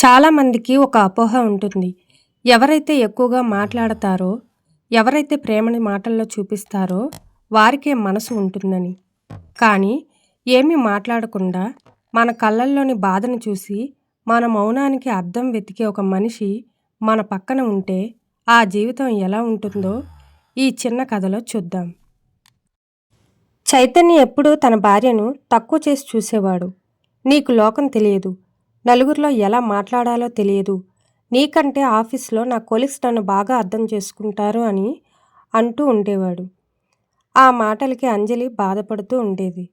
చాలామందికి ఒక అపోహ ఉంటుంది. ఎవరైతే ఎక్కువగా మాట్లాడతారో, ఎవరైతే ప్రేమని మాటల్లో చూపిస్తారో వారికే మనసు ఉంటుందని. కానీ ఏమీ మాట్లాడకుండా మన కళ్ళల్లోని బాధను చూసి మన మౌనానికి అర్థం వెతికే ఒక మనిషి మన పక్కన ఉంటే ఆ జీవితం ఎలా ఉంటుందో ఈ చిన్న కథలో చూద్దాం. చైతన్య ఎప్పుడూ తన భార్యను తక్కువ చేసి చూసేవాడు. నీకు లోకం తెలియదు, నలుగురిలో ఎలా మాట్లాడాలో తెలియదు, నీకంటే ఆఫీస్లో నా కొలీగ్స్ నన్ను బాగా అర్థం చేసుకుంటారు అని అంటూ ఉండేవాడు. ఆ మాటలకి అంజలి బాధపడుతూ ఉండేది.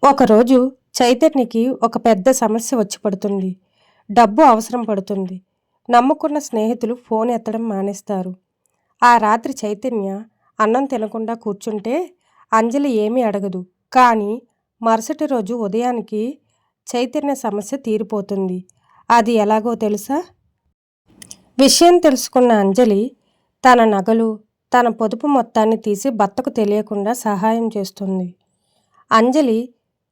ఒకరోజు చైతన్యకి ఒక పెద్ద సమస్య వచ్చి పడుతుంది. డబ్బు అవసరం పడుతుంది. నమ్ముకున్న స్నేహితులు ఫోన్ ఎత్తడం మానేస్తారు. ఆ రాత్రి చైతన్య అన్నం తినకుండా కూర్చుంటే అంజలి ఏమీ అడగదు. కానీ మరుసటి రోజు ఉదయానికి చైతన్య సమస్య తీరిపోతుంది. అది ఎలాగో తెలుసా? విషయం తెలుసుకున్న అంజలి తన నగలు, తన పొదుపు మొత్తాన్ని తీసి భర్తకు తెలియకుండా సహాయం చేస్తుంది. అంజలి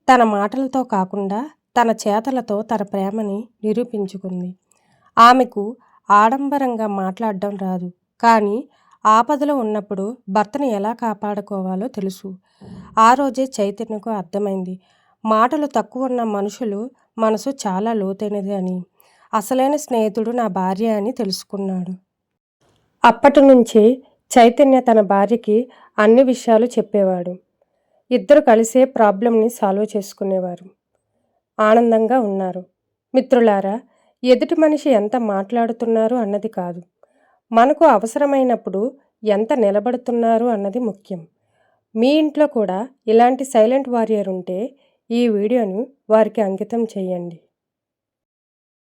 తన మాటలతో కాకుండా తన చేతలతో తన ప్రేమని నిరూపించుకుంది. ఆమెకు ఆడంబరంగా మాట్లాడడం రాదు, కానీ ఆపదలో ఉన్నప్పుడు భర్తను ఎలా కాపాడుకోవాలో తెలుసు. ఆ రోజే చైతన్యకు అర్థమైంది, మాటలు తక్కువ ఉన్న మనుషులు మనసు చాలా లోతైనది అని. అసలైన స్నేహితుడు నా భార్య అని తెలుసుకున్నాడు. అప్పటి నుంచి చైతన్య తన భార్యకి అన్ని విషయాలు చెప్పేవాడు. ఇద్దరు కలిసే ప్రాబ్లంని సాల్వ్ చేసుకునేవారు. ఆనందంగా ఉన్నారు. మిత్రులారా, ఎదుటి మనిషి ఎంత మాట్లాడుతున్నారు అన్నది కాదు, మనకు అవసరమైనప్పుడు ఎంత నిలబడుతున్నారు అన్నది ముఖ్యం. మీ ఇంట్లో కూడా ఇలాంటి సైలెంట్ వారియర్ ఉంటే ఈ వీడియోను వారికి అంకితం చేయండి.